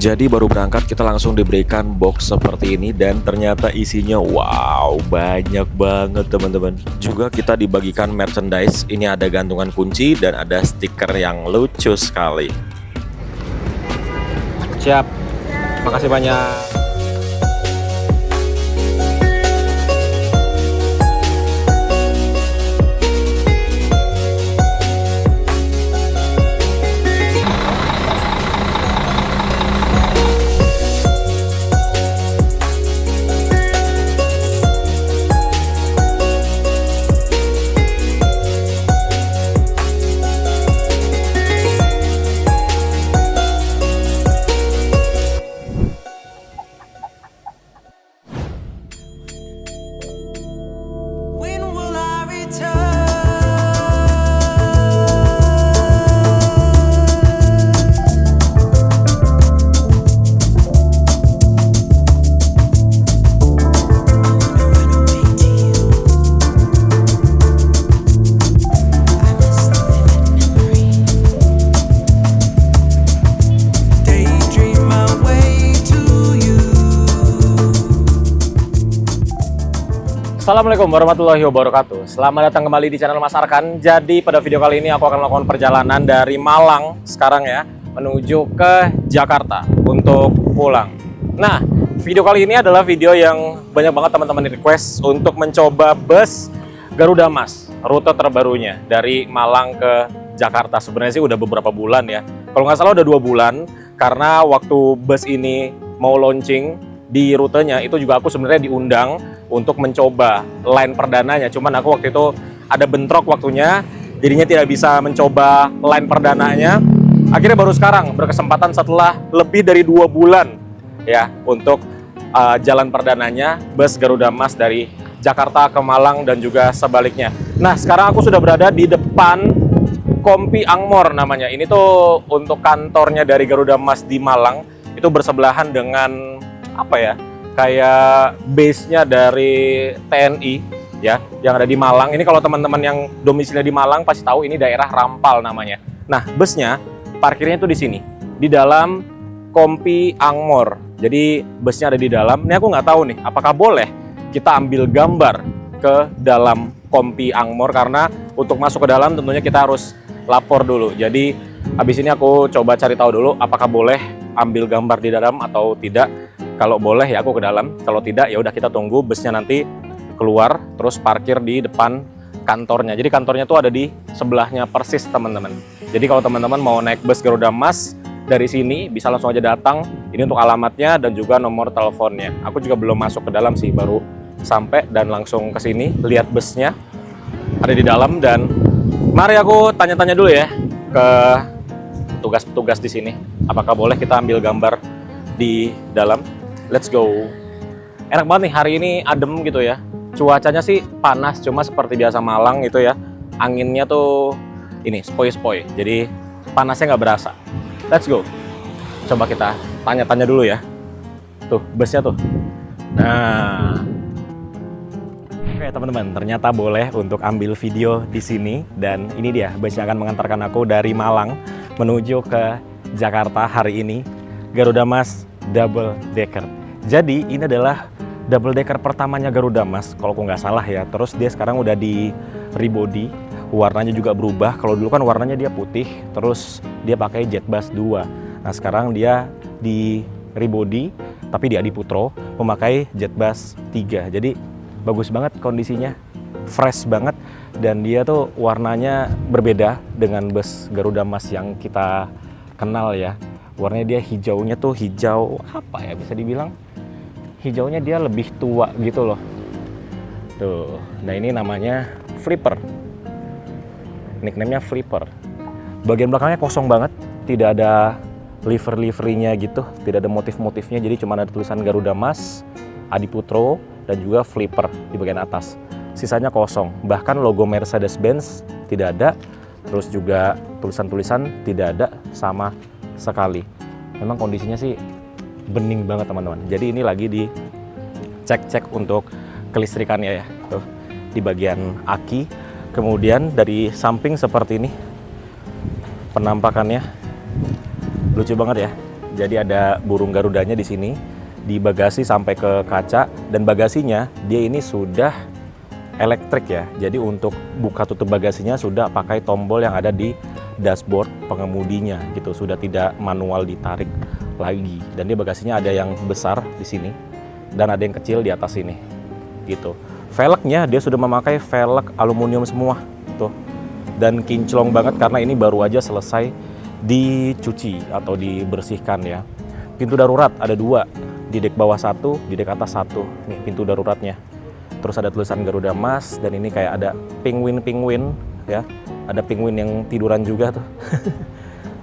Jadi baru berangkat kita langsung diberikan box seperti ini dan ternyata isinya wow banyak banget teman-teman. Juga kita dibagikan merchandise, ini ada gantungan kunci dan ada stiker yang lucu sekali. Siap, makasih banyak. Assalamualaikum warahmatullahi wabarakatuh. Selamat datang kembali di channel Mas Arkan. Jadi pada video kali ini aku akan melakukan perjalanan dari Malang sekarang ya menuju ke Jakarta untuk pulang. Nah, video kali ini adalah video yang banyak banget teman-teman request untuk mencoba bus Garuda Mas, rute terbarunya dari Malang ke Jakarta. Sebenarnya sih udah beberapa bulan ya. Kalau nggak salah udah 2 bulan karena waktu bus ini mau launching di rutenya itu juga aku sebenarnya diundang untuk mencoba line perdananya. Cuman aku waktu itu ada bentrok waktunya, jadinya tidak bisa mencoba line perdananya. Akhirnya baru sekarang berkesempatan setelah lebih dari 2 bulan ya untuk jalan perdananya bus Garuda Mas dari Jakarta ke Malang dan juga sebaliknya. Nah, sekarang aku sudah berada di depan Kompi Angmor namanya. Ini tuh untuk kantornya dari Garuda Mas di Malang. Itu bersebelahan dengan apa ya, kayak base-nya dari TNI ya yang ada di Malang. Ini kalau teman-teman yang domisilinya di Malang pasti tahu ini daerah Rampal namanya. Nah, busnya parkirnya itu di sini di dalam Kompi Angmor. Jadi busnya ada di dalam. Ini aku nggak tahu nih apakah boleh kita ambil gambar ke dalam Kompi Angmor, karena untuk masuk ke dalam tentunya kita harus lapor dulu. Jadi habis ini aku coba cari tahu dulu apakah boleh ambil gambar di dalam atau tidak. Kalau boleh ya aku ke dalam, kalau tidak ya udah kita tunggu busnya nanti keluar terus parkir di depan kantornya. Jadi kantornya tuh ada di sebelahnya persis teman-teman. Jadi kalau teman-teman mau naik bus Garuda Mas dari sini bisa langsung aja datang. Ini untuk alamatnya dan juga nomor teleponnya. Aku juga belum masuk ke dalam sih, baru sampai dan langsung ke sini lihat busnya ada di dalam. Dan mari aku tanya-tanya dulu ya ke petugas-petugas di sini apakah boleh kita ambil gambar di dalam. Let's go. Enak banget nih, hari ini adem gitu ya. Cuacanya sih panas, cuma seperti biasa Malang gitu ya. Anginnya tuh ini spoi-spoi, jadi panasnya nggak berasa. Let's go. Coba kita tanya-tanya dulu ya. Tuh busnya tuh. Nah, oke teman-teman, ternyata boleh untuk ambil video di sini. Dan ini dia bus yang akan mengantarkan aku dari Malang menuju ke Jakarta hari ini. Garuda Mas Double Decker. Jadi ini adalah double decker pertamanya Garuda Mas, kalau aku nggak salah ya. Terus dia sekarang udah di rebody, warnanya juga berubah. Kalau dulu kan warnanya dia putih, terus dia pakai Jetbus 2. Nah sekarang dia di rebody, tapi di Adiputro memakai Jetbus 3. Jadi bagus banget kondisinya, fresh banget. Dan dia tuh warnanya berbeda dengan bus Garuda Mas yang kita kenal ya. Warnanya dia hijaunya tuh hijau apa ya, bisa dibilang hijaunya dia lebih tua gitu loh. Tuh, nah ini namanya Flipper. Nickname-nya Flipper. Bagian belakangnya kosong banget, tidak ada livery-nya gitu, tidak ada motif-motifnya. Jadi cuma ada tulisan Garuda Mas, Adiputro, dan juga Flipper di bagian atas. Sisanya kosong, bahkan logo Mercedes-Benz tidak ada. Terus juga tulisan-tulisan tidak ada sama sekali. Memang kondisinya sih bening banget teman-teman. Jadi ini lagi dicek-cek untuk kelistrikannya ya. Tuh di bagian aki. Kemudian dari samping seperti ini penampakannya, lucu banget ya. Jadi ada burung garudanya di sini, di bagasi sampai ke kaca, dan bagasinya dia ini sudah elektrik ya. Jadi untuk buka tutup bagasinya sudah pakai tombol yang ada di dashboard pengemudinya gitu, sudah tidak manual ditarik lagi. Dan dia bagasinya ada yang besar di sini dan ada yang kecil di atas ini gitu. Velgnya dia sudah memakai velg aluminium semua tuh, dan kinclong banget karena ini baru aja selesai dicuci atau dibersihkan ya. Pintu darurat ada 2, di dek bawah 1, di dek atas 1 nih pintu daruratnya. Terus ada tulisan Garuda Mas, dan ini kayak ada penguin ya, ada penguin yang tiduran juga tuh.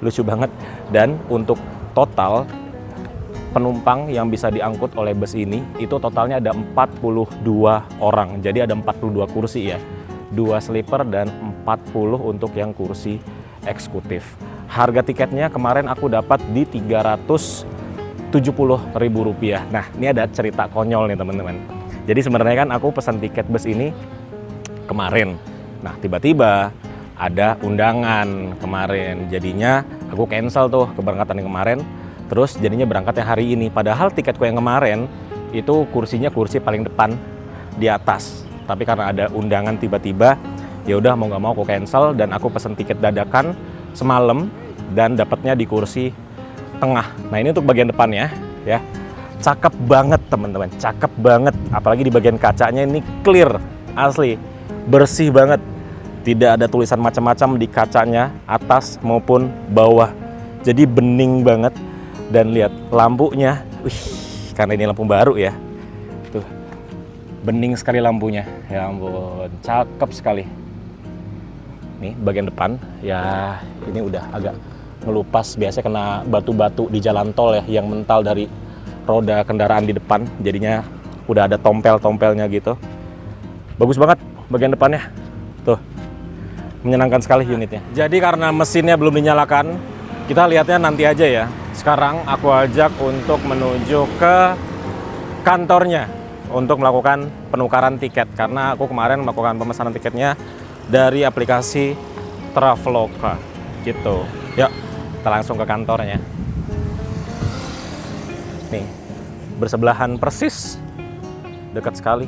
Lucu banget. Dan untuk total penumpang yang bisa diangkut oleh bus ini itu totalnya ada 42 orang. Jadi ada 42 kursi ya, 2 sleeper dan 40 untuk yang kursi eksekutif. Harga tiketnya kemarin aku dapat di Rp370.000. Nah, ini ada cerita konyol nih teman-teman. Jadi sebenarnya kan aku pesan tiket bus ini kemarin. Nah, tiba-tiba ada undangan kemarin. Jadinya aku cancel tuh keberangkatan yang kemarin. Terus jadinya berangkatnya hari ini. Padahal tiketku yang kemarin itu kursinya kursi paling depan di atas. Tapi karena ada undangan tiba-tiba, ya udah mau nggak mau aku cancel dan aku pesan tiket dadakan semalam dan dapatnya di kursi tengah. Nah, ini untuk bagian depannya ya. Cakep banget teman-teman, cakep banget. Apalagi di bagian kacanya ini clear, asli, bersih banget. Tidak ada tulisan macam-macam di kacanya, atas maupun bawah. Jadi bening banget. Dan lihat lampunya, karena ini lampu baru ya. Tuh, bening sekali lampunya. Ya ampun, cakep sekali. Nih bagian depan, ya ini udah agak ngelupas. Biasanya kena batu-batu di jalan tol ya, yang mental dari roda kendaraan di depan, jadinya udah ada tompel-tompelnya gitu. Bagus banget bagian depannya tuh, menyenangkan sekali unitnya. Jadi karena mesinnya belum dinyalakan, kita lihatnya nanti aja ya. Sekarang aku ajak untuk menuju ke kantornya untuk melakukan penukaran tiket, karena aku kemarin melakukan pemesanan tiketnya dari aplikasi Traveloka gitu. Yuk kita langsung ke kantornya. Nih, bersebelahan persis, dekat sekali.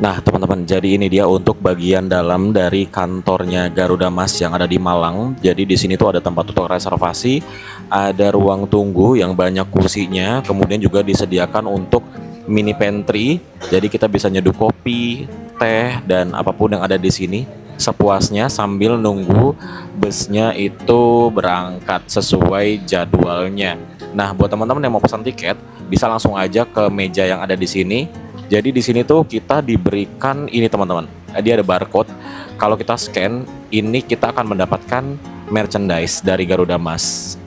Nah teman-teman, jadi ini dia untuk bagian dalam dari kantornya Garuda Mas yang ada di Malang. Jadi di sini tuh ada tempat untuk reservasi, ada ruang tunggu yang banyak kursinya, kemudian juga disediakan untuk mini pantry. Jadi kita bisa nyeduh kopi, teh, dan apapun yang ada di sini sepuasnya sambil nunggu busnya itu berangkat sesuai jadwalnya. Nah buat teman-teman yang mau pesan tiket bisa langsung aja ke meja yang ada di sini. Jadi di sini tuh kita diberikan ini teman-teman, dia ada barcode. Kalau kita scan, ini kita akan mendapatkan merchandise dari Garuda Mas.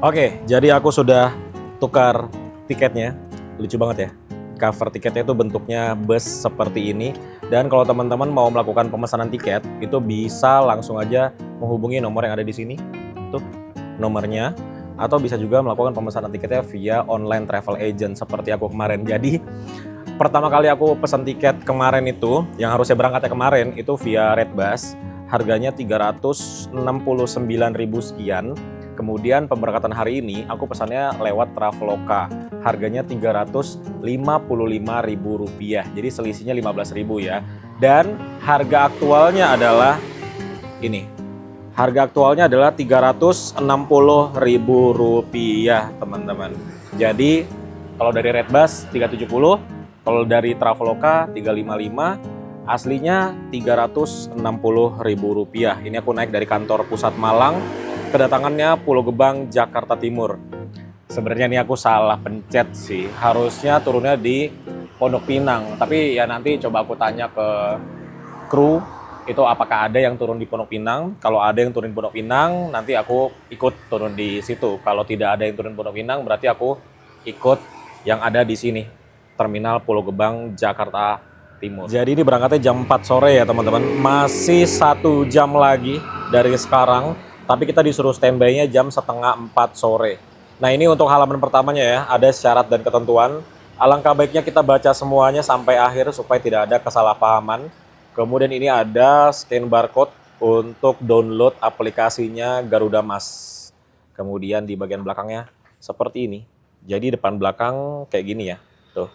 Oke, jadi aku sudah tukar tiketnya. Lucu banget ya. Cover tiketnya itu bentuknya bus seperti ini. Dan kalau teman-teman mau melakukan pemesanan tiket, itu bisa langsung aja menghubungi nomor yang ada di sini. Tuh nomornya. Atau bisa juga melakukan pemesanan tiketnya via online travel agent seperti aku kemarin. Jadi pertama kali aku pesan tiket kemarin itu, yang harusnya berangkatnya kemarin, itu via Redbus. Harganya 369.000 sekian. Kemudian pemberangkatan hari ini, aku pesannya lewat Traveloka. Harganya Rp355.000. Jadi selisihnya 15.000 ya. Dan harga aktualnya adalah ini. Harga aktualnya adalah Rp360.000, teman-teman. Jadi kalau dari Redbus 370, kalau dari Traveloka 355, aslinya Rp360.000. Ini aku naik dari kantor pusat Malang, kedatangannya Pulau Gebang, Jakarta Timur. Sebenarnya ini aku salah pencet sih, harusnya turunnya di Pondok Pinang. Tapi ya nanti coba aku tanya ke kru, itu apakah ada yang turun di Pondok Pinang. Kalau ada yang turun di Pondok Pinang, nanti aku ikut turun di situ. Kalau tidak ada yang turun di Pondok Pinang, berarti aku ikut yang ada di sini. Terminal Pulau Gebang, Jakarta Timur. Jadi ini berangkatnya jam 4 sore ya teman-teman. Masih 1 jam lagi dari sekarang, tapi kita disuruh standby-nya jam setengah 4 sore. Nah ini untuk halaman pertamanya ya, ada syarat dan ketentuan. Alangkah baiknya kita baca semuanya sampai akhir supaya tidak ada kesalahpahaman. Kemudian ini ada scan barcode untuk download aplikasinya Garuda Mas. Kemudian di bagian belakangnya seperti ini. Jadi depan belakang kayak gini ya. Tuh.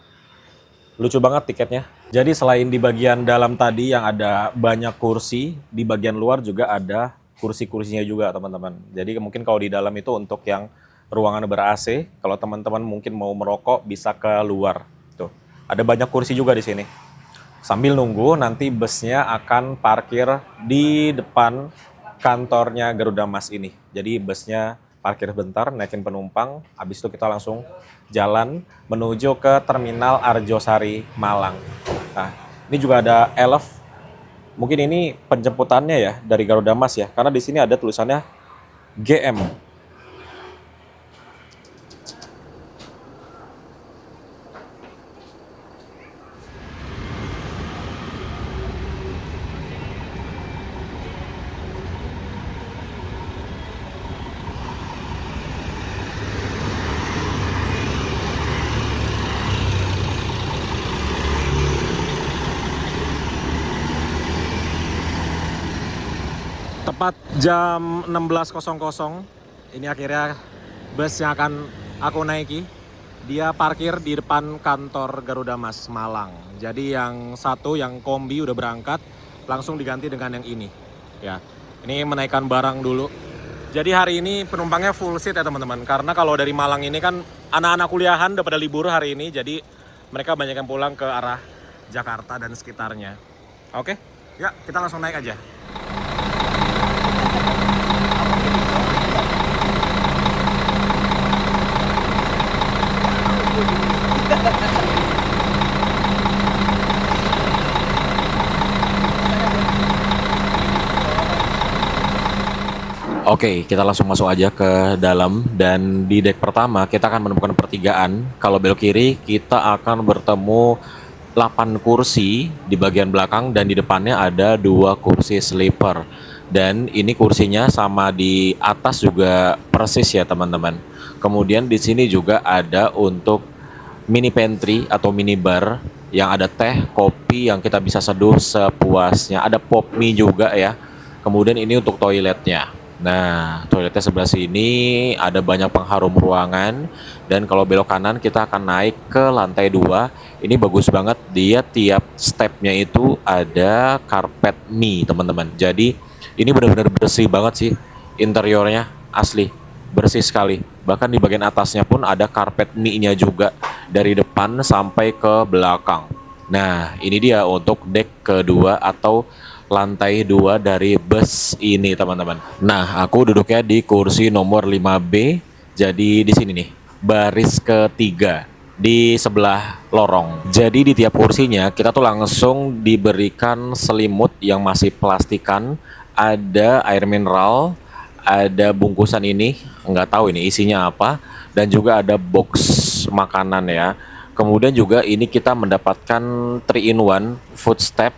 Lucu banget tiketnya. Jadi selain di bagian dalam tadi yang ada banyak kursi, di bagian luar juga ada kursi-kursinya juga teman-teman. Jadi mungkin kalau di dalam itu untuk yang ruangan ber-AC, kalau teman-teman mungkin mau merokok bisa ke luar. Tuh. Ada banyak kursi juga di sini. Sambil nunggu nanti busnya akan parkir di depan kantornya Garuda Mas ini. Jadi busnya parkir bentar, naikin penumpang, habis itu kita langsung jalan menuju ke Terminal Arjosari, Malang. Nah, ini juga ada elf. Mungkin ini penjemputannya ya dari Garuda Mas ya, karena di sini ada tulisannya GM. Tepat jam 16.00 ini akhirnya bus yang akan aku naiki. Dia parkir di depan kantor Garuda Mas Malang. Jadi yang satu yang kombi udah berangkat, langsung diganti dengan yang ini. Ya, ini menaikkan barang dulu. Jadi hari ini penumpangnya full seat ya teman-teman. Karena kalau dari Malang ini kan anak-anak kuliahan udah pada libur hari ini. Jadi mereka banyak yang pulang ke arah Jakarta dan sekitarnya. Oke, ya kita langsung naik aja. Oke, kita langsung masuk aja ke dalam dan di deck pertama kita akan menemukan pertigaan. Kalau belok kiri kita akan bertemu 8 kursi di bagian belakang dan di depannya ada 2 kursi sleeper. Dan ini kursinya sama di atas juga persis ya teman-teman. Kemudian di sini juga ada untuk mini pantry atau mini bar yang ada teh, kopi yang kita bisa seduh sepuasnya. Ada pop mie juga ya. Kemudian ini untuk toiletnya. Nah, toiletnya sebelah sini ada banyak pengharum ruangan dan kalau belok kanan kita akan naik ke lantai 2. Ini bagus banget, dia tiap stepnya itu ada karpet mie teman-teman. Jadi ini benar-benar bersih banget sih interiornya, asli bersih sekali. Bahkan di bagian atasnya pun ada karpet mie-nya juga dari depan sampai ke belakang. Nah, ini dia untuk deck kedua atau lantai 2 dari bus ini teman-teman. Nah, aku duduknya di kursi nomor 5B. Jadi di sini nih, baris ketiga di sebelah lorong. Jadi di tiap kursinya kita tuh langsung diberikan selimut yang masih plastikan, ada air mineral, ada bungkusan ini, nggak tahu ini isinya apa, dan juga ada box makanan ya. Kemudian juga ini kita mendapatkan 3-in-1 food step,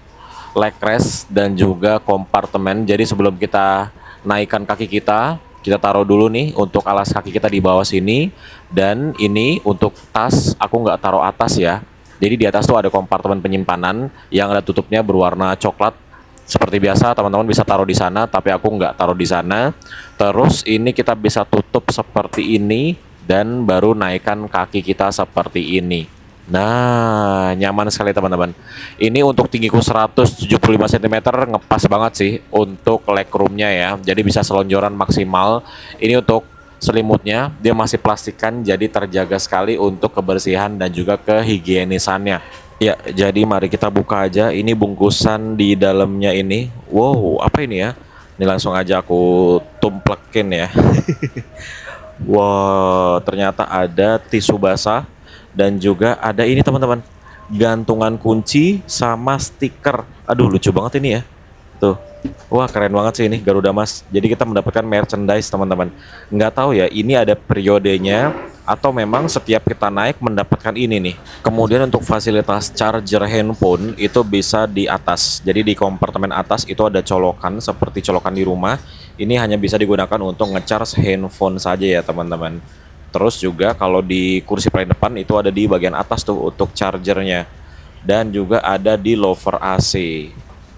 leg rest dan juga kompartemen. Jadi sebelum kita naikkan kaki kita taruh dulu nih untuk alas kaki kita di bawah sini. Dan ini untuk tas aku nggak taruh atas ya. Jadi di atas tuh ada kompartemen penyimpanan yang ada tutupnya berwarna coklat. Seperti biasa teman-teman bisa taruh di sana, tapi aku nggak taruh di sana. Terus ini kita bisa tutup seperti ini dan baru naikkan kaki kita seperti ini. Nah, nyaman sekali teman-teman. Ini untuk tinggiku 175 cm ngepas banget sih untuk legroomnya ya. Jadi bisa selonjoran maksimal. Ini untuk selimutnya, dia masih plastikan jadi terjaga sekali untuk kebersihan dan juga kehigienisannya. Ya, jadi mari kita buka aja. Ini bungkusan di dalamnya ini. Wow, apa ini ya? Ini langsung aja aku tumplekin ya. Wow, ternyata ada tisu basah. Dan juga ada ini teman-teman, gantungan kunci sama stiker. Aduh lucu banget ini ya. Tuh, wah keren banget sih ini Garuda Mas. Jadi kita mendapatkan merchandise teman-teman. Nggak tahu ya, ini ada periodenya atau memang setiap kita naik mendapatkan ini nih. Kemudian untuk fasilitas charger handphone itu bisa di atas. Jadi di kompartemen atas itu ada colokan seperti colokan di rumah. Ini hanya bisa digunakan untuk ngecharge handphone saja ya teman-teman. Terus juga kalau di kursi paling depan itu ada di bagian atas tuh untuk chargernya. Dan juga ada di lover AC.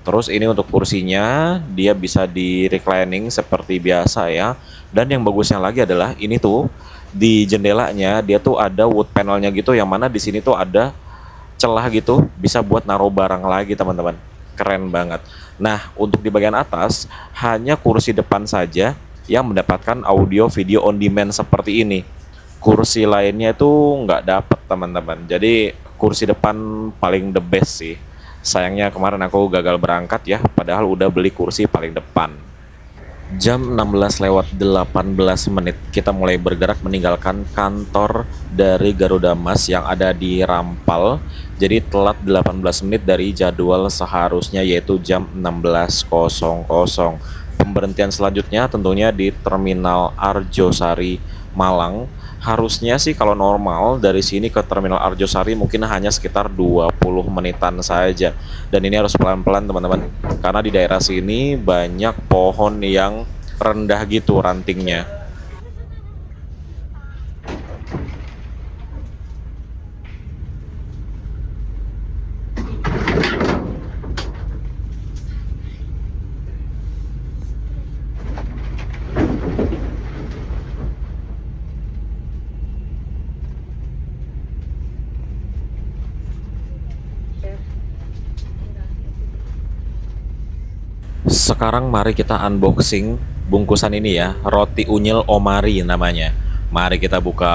Terus ini untuk kursinya dia bisa di reclining seperti biasa ya. Dan yang bagusnya lagi adalah ini tuh di jendelanya dia tuh ada wood panelnya gitu, yang mana di sini tuh ada celah gitu bisa buat naruh barang lagi teman-teman. Keren banget. Nah untuk di bagian atas hanya kursi depan saja yang mendapatkan audio video on demand seperti ini. Kursi lainnya itu nggak dapet teman-teman. Jadi kursi depan paling the best sih. Sayangnya kemarin aku gagal berangkat ya, padahal udah beli kursi paling depan. Jam 16 lewat 18 menit kita mulai bergerak meninggalkan kantor dari Garuda Mas yang ada di Rampal. Jadi telat 18 menit dari jadwal seharusnya, yaitu jam 16.00. Pemberhentian selanjutnya tentunya di Terminal Arjosari Malang. Harusnya sih kalau normal dari sini ke Terminal Arjosari mungkin hanya sekitar 20 menitan saja. Dan ini harus pelan-pelan teman-teman, karena di daerah sini banyak pohon yang rendah gitu rantingnya. Sekarang mari kita unboxing bungkusan ini ya, roti unyil Omari namanya. Mari kita buka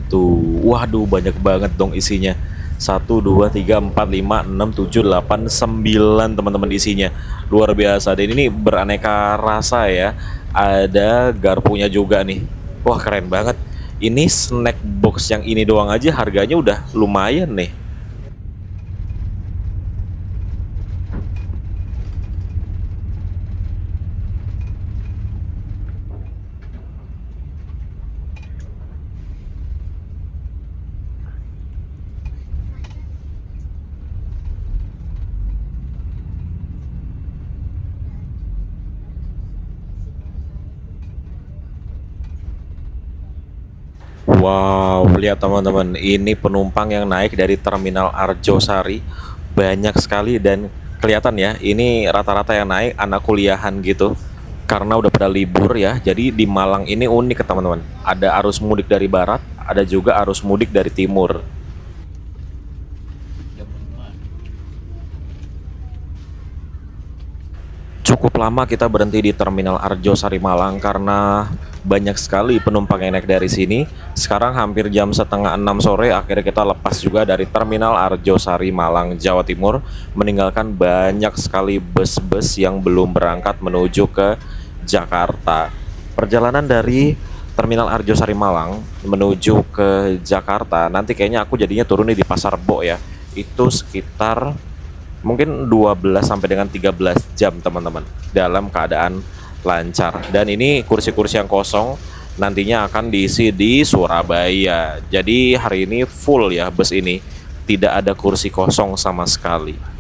tuh. Waduh, banyak banget dong isinya. Satu, 2, 3, 4, 5, 6, 7, 8, 9 teman-teman isinya. Luar biasa. Dan ini beraneka rasa ya. Ada garpunya juga nih. Wah, keren banget. Ini snack box yang ini doang aja harganya udah lumayan nih. Wow, lihat teman-teman, ini penumpang yang naik dari Terminal Arjosari banyak sekali, dan kelihatan ya, ini rata-rata yang naik anak kuliahan gitu. Karena udah pada libur ya, jadi di Malang ini unik teman-teman. Ada arus mudik dari barat, ada juga arus mudik dari timur. Cukup lama kita berhenti di Terminal Arjosari Malang karena banyak sekali penumpang yang naik dari sini. Sekarang hampir jam setengah 6 sore, akhirnya kita lepas juga dari Terminal Arjosari Malang, Jawa Timur, meninggalkan banyak sekali bus-bus yang belum berangkat menuju ke Jakarta. Perjalanan dari Terminal Arjosari Malang menuju ke Jakarta, nanti kayaknya aku jadinya turun nih di Pasar Bo ya. Itu sekitar mungkin 12 sampai dengan 13 jam teman-teman, dalam keadaan lancar. Dan ini kursi-kursi yang kosong nantinya akan diisi di Surabaya. Jadi hari ini full ya bus ini, tidak ada kursi kosong sama sekali.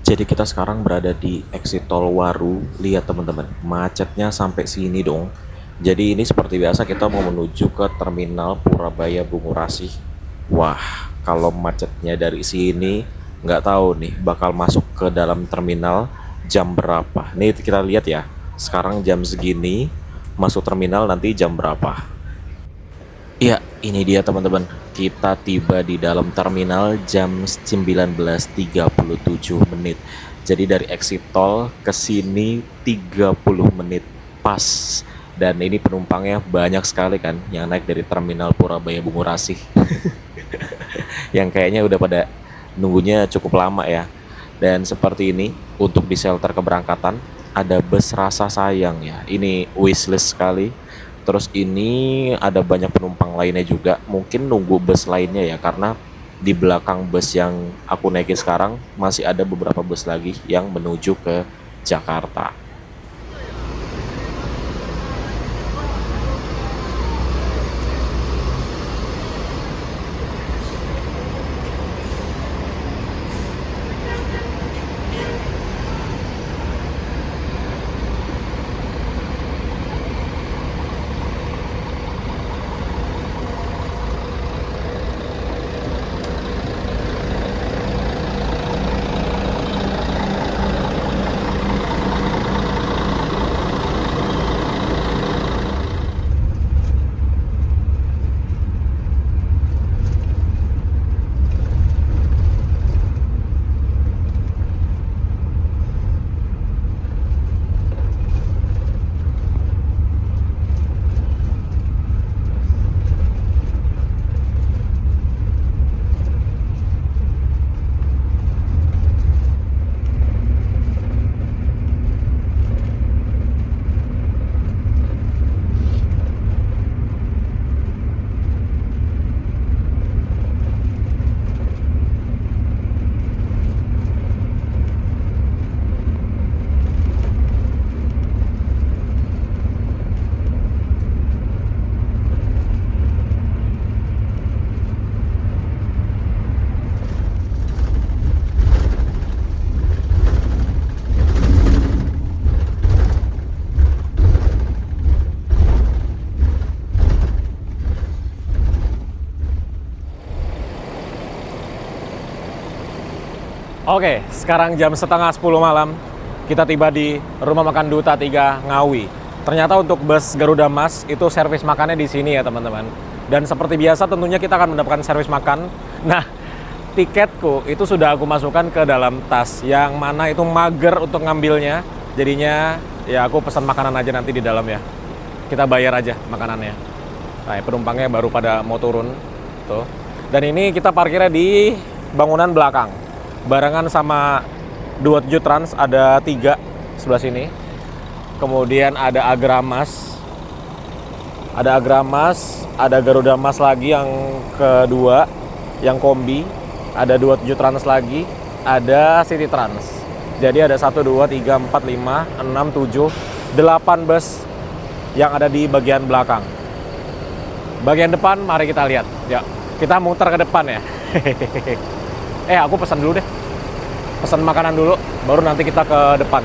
Jadi kita sekarang berada di exit tol Waru. Lihat teman-teman, macetnya sampai sini dong. Jadi ini seperti biasa kita mau menuju ke terminal Purabaya Bungurasi. Wah, kalau macetnya dari sini nggak tahu nih bakal masuk ke dalam terminal jam berapa. Nih kita lihat ya. Sekarang jam segini, masuk terminal nanti jam berapa. Iya, ini dia teman-teman. Kita tiba di dalam terminal jam 19.37 menit. Jadi dari exit tol ke sini 30 menit pas. Dan ini penumpangnya banyak sekali kan yang naik dari terminal Purabaya Bungurasi. Yang kayaknya udah pada nunggunya cukup lama ya. Dan seperti ini untuk di shelter keberangkatan ada bus Rasa Sayang ya. Ini wishlist sekali. Terus ini ada banyak penumpang lainnya juga, mungkin nunggu bus lainnya ya, karena di belakang bus yang aku naikin sekarang masih ada beberapa bus lagi yang menuju ke Jakarta. Oke, sekarang jam setengah 10 malam, kita tiba di Rumah Makan Duta 3 Ngawi. Ternyata untuk bus Garuda Mas itu servis makannya di sini ya teman-teman. Dan seperti biasa tentunya kita akan mendapatkan servis makan. Nah, tiketku itu sudah aku masukkan ke dalam tas, yang mana itu mager untuk ngambilnya. Jadinya ya aku pesan makanan aja nanti di dalam ya. Kita bayar aja makanannya. Nah, penumpangnya baru pada mau turun tuh. Dan ini kita parkirnya di bangunan belakang. Barengan sama 27 Trans, ada 3 sebelah sini. Kemudian ada Agramas. Ada Garuda Mas lagi yang kedua, yang kombi. Ada 27 Trans lagi, ada City Trans. Jadi ada 1, 2, 3, 4, 5, 6, 7, 8 bus yang ada di bagian belakang. Bagian depan mari kita lihat. Ya, kita muter ke depan ya. Aku pesan dulu deh. Pesan makanan dulu, baru nanti kita ke depan.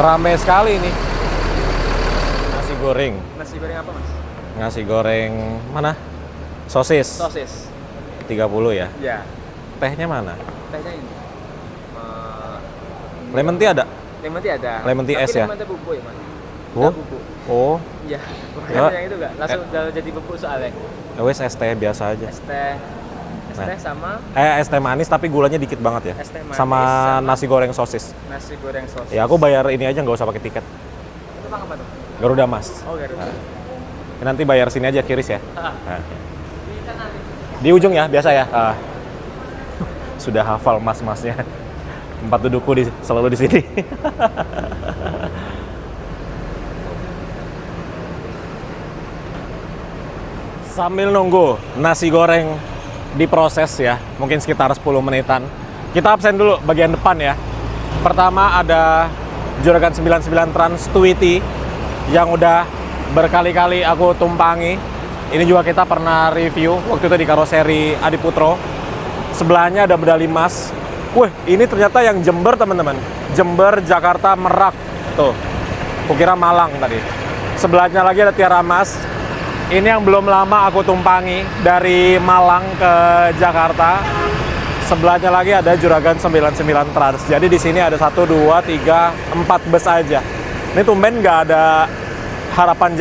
Rame sekali ini. Nasi goreng. Nasi goreng apa, Mas? Nasi goreng mana? Sosis. Sosis. 30 ya? Ya. Tehnya mana? Tehnya ini. Lemon tea ada? Lemon tea ada. Lemon tea es ya? Lemon tea bubuk ya, Mas. Oh. Bubuk. Oh. Iya. Bukan yang itu enggak. Langsung udah jadi bubuk soalnya. Wes es teh biasa aja. Es teh. Es teh sama es teh manis tapi gulanya dikit banget ya. es teh manis sama nasi goreng sosis. Nasi goreng sosis. Ya aku bayar ini aja, nggak usah pakai tiket. Itu Bang apa tuh? Garuda Mas. Oh, Garuda. Nanti bayar sini aja kiris ya. Nah. Di kanan. Di ujung ya, biasa ya. Sudah hafal mas-masnya. Tempat dudukku selalu di sini. Sambil nunggu nasi goreng diproses ya, mungkin sekitar 10 menitan. Kita absen dulu bagian depan ya. Pertama ada Juragan 99 Trans Tweety yang udah berkali-kali aku tumpangi. Ini juga kita pernah review waktu itu di karoseri Adiputro. Sebelahnya ada medali emas Wih, ini ternyata yang Jember teman-teman. Jember, Jakarta, Merak. Tuh, kukira Malang tadi. Sebelahnya lagi ada Tiara Mas. Ini yang belum lama aku tumpangi dari Malang ke Jakarta. Sebelahnya lagi ada Juragan 99 Trans. Jadi di sini ada 1, 2, 3, 4 bus aja. Ini tumben nggak ada Harapan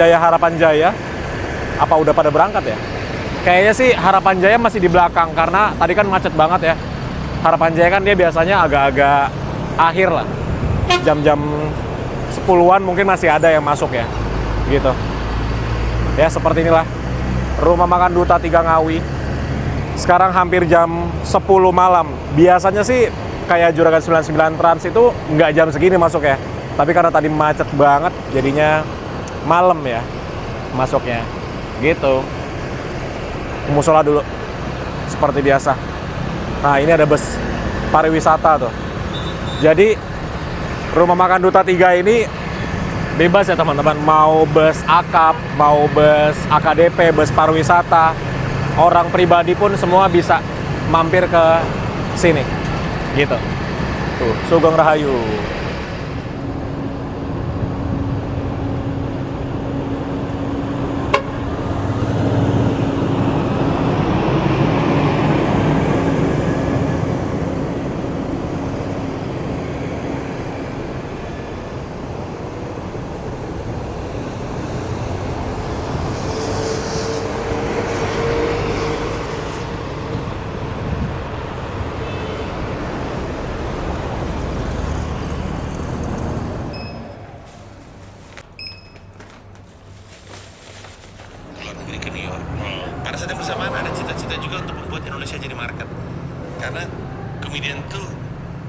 Jaya. Apa udah pada berangkat ya? Kayaknya sih Harapan Jaya masih di belakang karena tadi kan macet banget ya. Harapan Jaya kan dia biasanya agak-agak akhir lah. Jam-jam 10-an mungkin masih ada yang masuk ya. Gitu. Ya seperti inilah rumah makan Duta 3 Ngawi. Sekarang hampir jam 10 malam. Biasanya sih kayak Juragan 99 Trans itu nggak jam segini masuk ya. Tapi karena tadi macet banget jadinya malam ya masuknya. Gitu. Musola dulu. Seperti biasa. Nah ini ada bus pariwisata tuh. Jadi rumah makan Duta 3 ini bebas ya teman-teman. Mau bus akap, mau bus AKDP, bus pariwisata, orang pribadi pun semua bisa mampir ke sini. Gitu. Tuh, Sugeng Rahayu. Ke New York. Pada saat yang bersamaan ada cita-cita juga untuk membuat Indonesia jadi market. Karena komedian tuh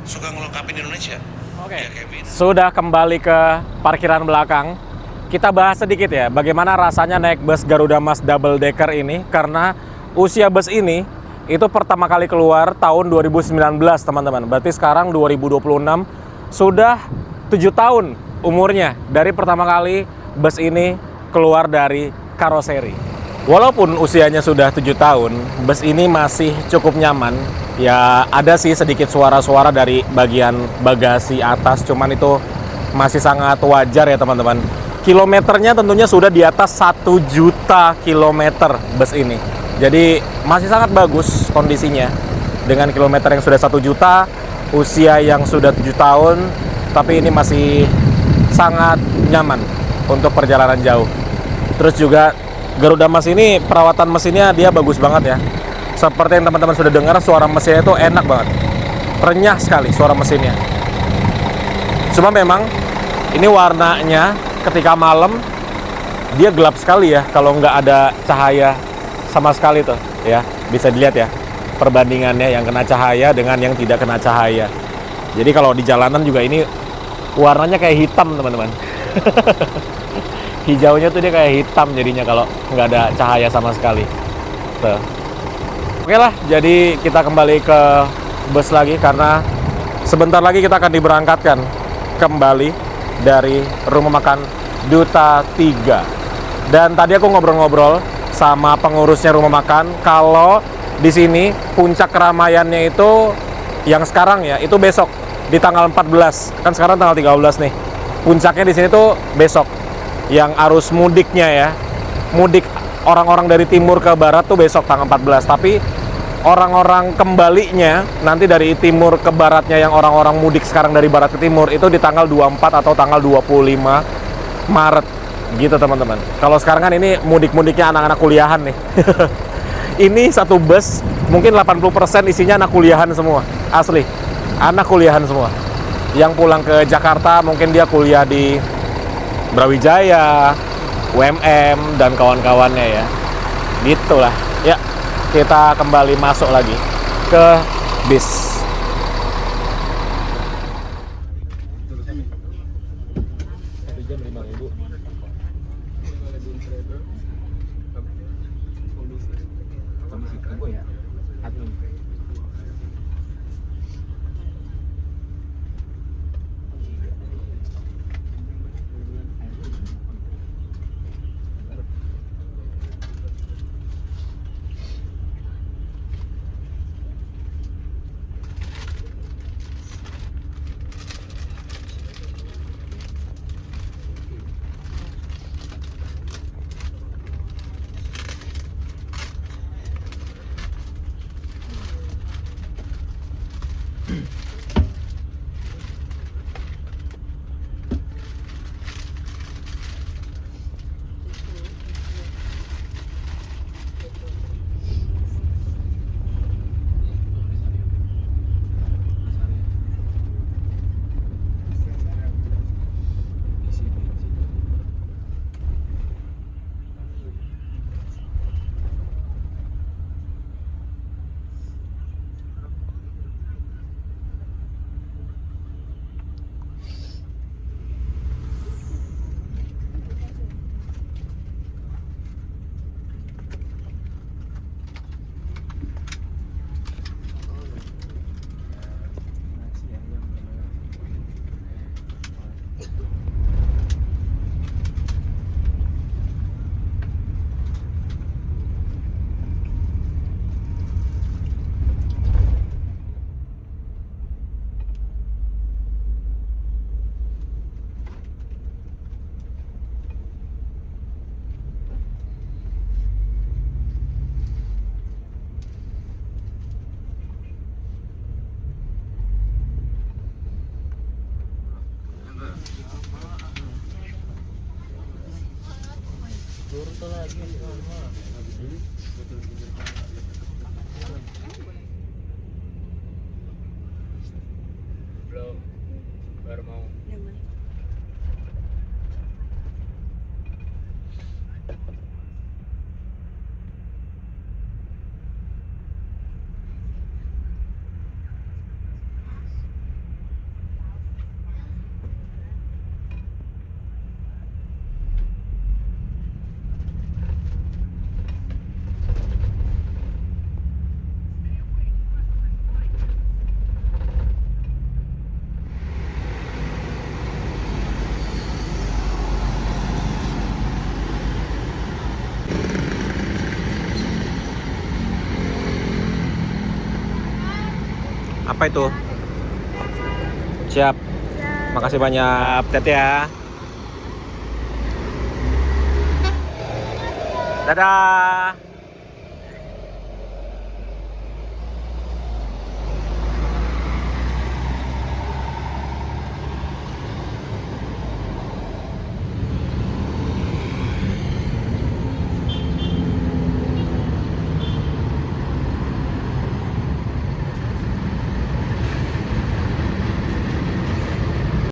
suka ngelengkapin Indonesia. Oke. Ya, Kevin. Sudah kembali ke parkiran belakang. Kita bahas sedikit ya, bagaimana rasanya naik bus Garuda Mas Double Decker ini. Karena usia bus ini itu pertama kali keluar tahun 2019 teman-teman. Berarti sekarang 2026 sudah 7 tahun umurnya dari pertama kali bus ini keluar dari karoseri. Walaupun usianya sudah 7 tahun, bus ini masih cukup nyaman. Ya ada sih sedikit suara-suara dari bagian bagasi atas, cuman itu masih sangat wajar ya teman-teman. Kilometernya tentunya sudah di atas 1 juta kilometer bus ini. Jadi masih sangat bagus kondisinya. Dengan kilometer yang sudah 1 juta, usia yang sudah 7 tahun, tapi ini masih sangat nyaman untuk perjalanan jauh. Terus juga Garuda Mas ini perawatan mesinnya dia bagus banget ya. Seperti yang teman-teman sudah dengar, suara mesinnya itu enak banget. Renyah sekali suara mesinnya. Cuma memang ini warnanya ketika malam dia gelap sekali ya kalau nggak ada cahaya sama sekali tuh ya. Bisa dilihat ya perbandingannya yang kena cahaya dengan yang tidak kena cahaya. Jadi kalau di jalanan juga ini warnanya kayak hitam teman-teman. Hijaunya tuh dia kayak hitam jadinya kalau nggak ada cahaya sama sekali. Tuh. Oke lah, jadi kita kembali ke bus lagi karena sebentar lagi kita akan diberangkatkan kembali dari rumah makan Duta 3. Dan tadi aku ngobrol-ngobrol sama pengurusnya rumah makan kalau di sini puncak keramaiannya itu yang sekarang ya, itu besok di tanggal 14. Kan sekarang tanggal 13 nih. Puncaknya di sini tuh besok. Yang arus mudiknya ya, mudik orang-orang dari timur ke barat tuh besok tanggal 14. Tapi orang-orang kembalinya nanti dari timur ke baratnya, yang orang-orang mudik sekarang dari barat ke timur itu di tanggal 24 atau tanggal 25 Maret gitu teman-teman. Kalau sekarang kan ini mudik-mudiknya anak-anak kuliahan nih. Ini satu bus mungkin 80% isinya anak kuliahan semua, asli anak kuliahan semua. Yang pulang ke Jakarta mungkin dia kuliah di Brawijaya, UMM, dan kawan-kawannya ya. Gitulah. Ya, kita kembali masuk lagi ke bis. Belum. Baru mau. Apa itu? Siap. Makasih banyak. Hati-hati ya. Dadah.